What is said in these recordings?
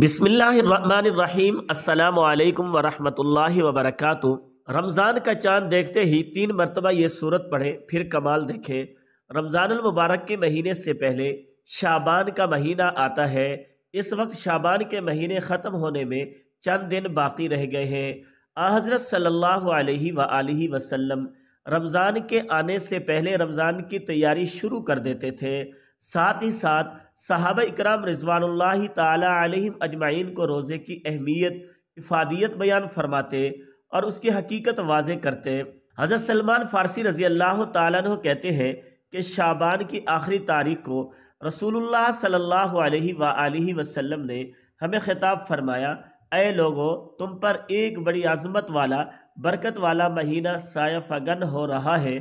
بسم اللہ الرحمن الرحیم۔ السلام علیکم ورحمۃ اللہ وبرکاتہ۔ رمضان کا چاند دیکھتے ہی 3 مرتبہ یہ سورت پڑھیں، پھر کمال دیکھیں۔ رمضان المبارک کے مہینے سے پہلے شعبان کا مہینہ آتا ہے۔ اس وقت شعبان کے مہینے ختم ہونے میں چند دن باقی رہ گئے ہیں۔ حضرت صلی اللہ علیہ وآلہ وسلم رمضان کے آنے سے پہلے رمضان کی تیاری شروع کر دیتے تھے۔ ساتھ ہی ساتھ صحابہ اکرام رضوان اللہ تعالی علیہم اجمعین کو روزے کی اہمیت، افادیت بیان فرماتے اور اس کی حقیقت واضح کرتے۔ حضرت سلمان فارسی رضی اللہ تعالیٰ عنہ کہتے ہیں کہ شعبان کی آخری تاریخ کو رسول اللہ صلی اللہ علیہ وآلہ وسلم نے ہمیں خطاب فرمایا، اے لوگو، تم پر ایک بڑی عظمت والا، برکت والا مہینہ سایہ فگن ہو رہا ہے۔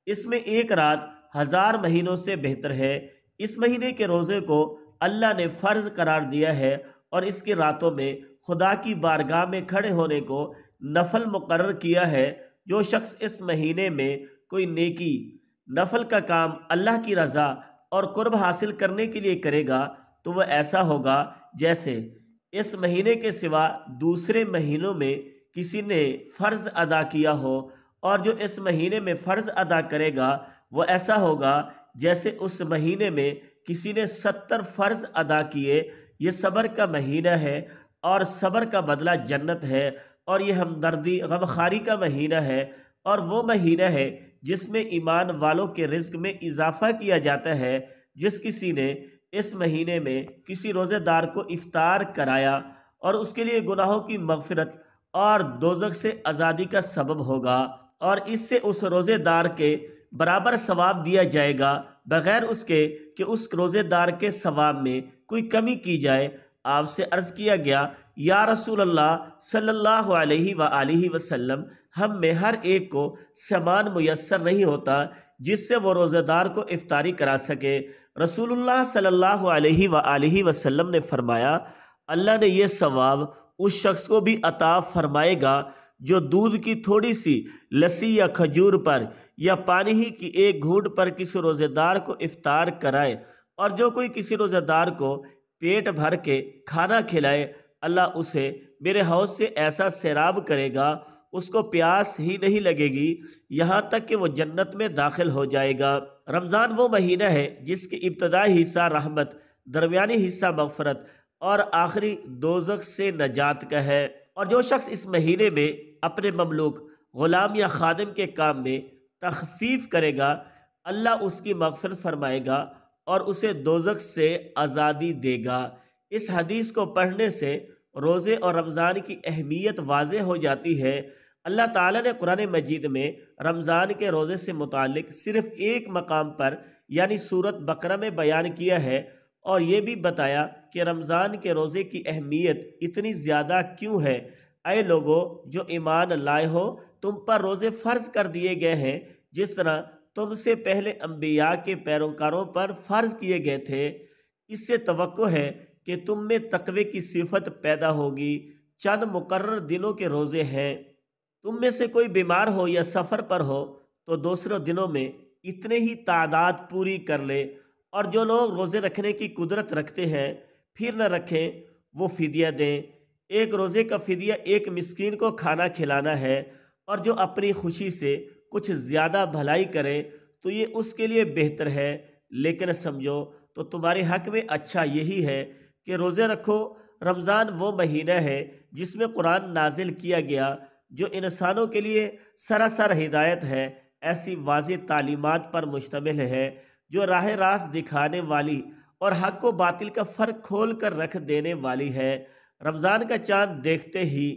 اس میں ایک رات 1000 مہینوں سے بہتر ہے۔ اس مہینے کے روزے کو اللہ نے فرض قرار دیا ہے اور اس کی راتوں میں خدا کی بارگاہ میں کھڑے ہونے کو نفل مقرر کیا ہے۔ جو شخص اس مہینے میں کوئی نیکی، نفل کا کام اللہ کی رضا اور قرب حاصل کرنے کے لیے کرے گا تو وہ ایسا ہوگا جیسے اس مہینے کے سوا دوسرے مہینوں میں کسی نے فرض ادا کیا ہو، اور جو اس مہینے میں فرض ادا کرے گا وہ ایسا ہوگا جیسے اس مہینے میں کسی نے 70 فرض ادا کیے۔ یہ صبر کا مہینہ ہے اور صبر کا بدلہ جنت ہے، اور یہ ہمدردی غمخواری کا مہینہ ہے، اور وہ مہینہ ہے جس میں ایمان والوں کے رزق میں اضافہ کیا جاتا ہے۔ جس کسی نے اس مہینے میں کسی روزے دار کو افطار کرایا اور اس کے لیے گناہوں کی مغفرت اور دوزخ سے آزادی کا سبب ہوگا، اور اس سے اس روزے دار کے برابر ثواب دیا جائے گا، بغیر اس کے کہ اس روزے دار کے ثواب میں کوئی کمی کی جائے۔ آپ سے عرض کیا گیا، یا رسول اللہ صلی اللہ علیہ وآلہ وسلم، ہم میں ہر ایک کو سامان میسر نہیں ہوتا جس سے وہ روزے دار کو افطاری کرا سکے۔ رسول اللہ صلی اللہ علیہ وآلہ وسلم نے فرمایا، اللہ نے یہ ثواب اس شخص کو بھی عطا فرمائے گا جو دودھ کی تھوڑی سی لسی یا کھجور پر یا پانی ہی کی ایک گھونٹ پر کسی روزے دار کو افطار کرائے، اور جو کوئی کسی روزے دار کو پیٹ بھر کے کھانا کھلائے، اللہ اسے میرے حوض سے ایسا سیراب کرے گا، اس کو پیاس ہی نہیں لگے گی یہاں تک کہ وہ جنت میں داخل ہو جائے گا۔ رمضان وہ مہینہ ہے جس کی ابتدائی حصہ رحمت، درمیانی حصہ مغفرت اور آخری دوزخ سے نجات کا ہے، اور جو شخص اس مہینے میں اپنے مملوک، غلام یا خادم کے کام میں تخفیف کرے گا، اللہ اس کی مغفرت فرمائے گا اور اسے دوزخ سے آزادی دے گا۔ اس حدیث کو پڑھنے سے روزے اور رمضان کی اہمیت واضح ہو جاتی ہے۔ اللہ تعالیٰ نے قرآن مجید میں رمضان کے روزے سے متعلق صرف ایک مقام پر یعنی سورۃ بقرہ میں بیان کیا ہے، اور یہ بھی بتایا کہ رمضان کے روزے کی اہمیت اتنی زیادہ کیوں ہے۔ اے لوگو جو ایمان لائے ہو، تم پر روزے فرض کر دیے گئے ہیں جس طرح تم سے پہلے انبیاء کے پیروکاروں پر فرض کیے گئے تھے۔ اس سے توقع ہے کہ تم میں تقوی کی صفت پیدا ہوگی۔ چند مقرر دنوں کے روزے ہیں۔ تم میں سے کوئی بیمار ہو یا سفر پر ہو تو دوسرے دنوں میں اتنے ہی تعداد پوری کر لے، اور جو لوگ روزے رکھنے کی قدرت رکھتے ہیں پھر نہ رکھیں وہ فدیہ دیں۔ ایک روزے کا فدیہ ایک مسکین کو کھانا کھلانا ہے، اور جو اپنی خوشی سے کچھ زیادہ بھلائی کرے تو یہ اس کے لیے بہتر ہے، لیکن سمجھو تو تمہارے حق میں اچھا یہی ہے کہ روزے رکھو۔ رمضان وہ مہینہ ہے جس میں قرآن نازل کیا گیا، جو انسانوں کے لیے سراسر ہدایت ہے، ایسی واضح تعلیمات پر مشتمل ہے جو راہ راست دکھانے والی اور حق و باطل کا فرق کھول کر رکھ دینے والی ہے۔ رمضان کا چاند دیکھتے ہی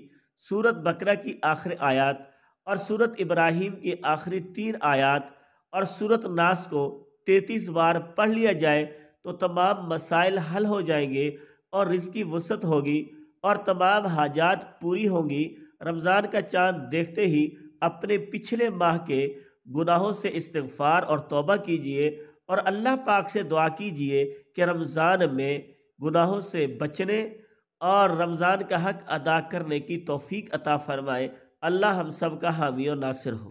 سورۃ بقرہ کی آخری آیات اور سورۃ ابراہیم کی آخری 3 آیات اور سورۃ ناس کو 33 بار پڑھ لیا جائے تو تمام مسائل حل ہو جائیں گے، اور رزق کی وسعت ہوگی اور تمام حاجات پوری ہوں گی۔ رمضان کا چاند دیکھتے ہی اپنے پچھلے ماہ کے گناہوں سے استغفار اور توبہ کیجیے، اور اللہ پاک سے دعا کیجیے کہ رمضان میں گناہوں سے بچنے اور رمضان کا حق ادا کرنے کی توفیق عطا فرمائے۔ اللہ ہم سب کا حامی و ناصر ہو۔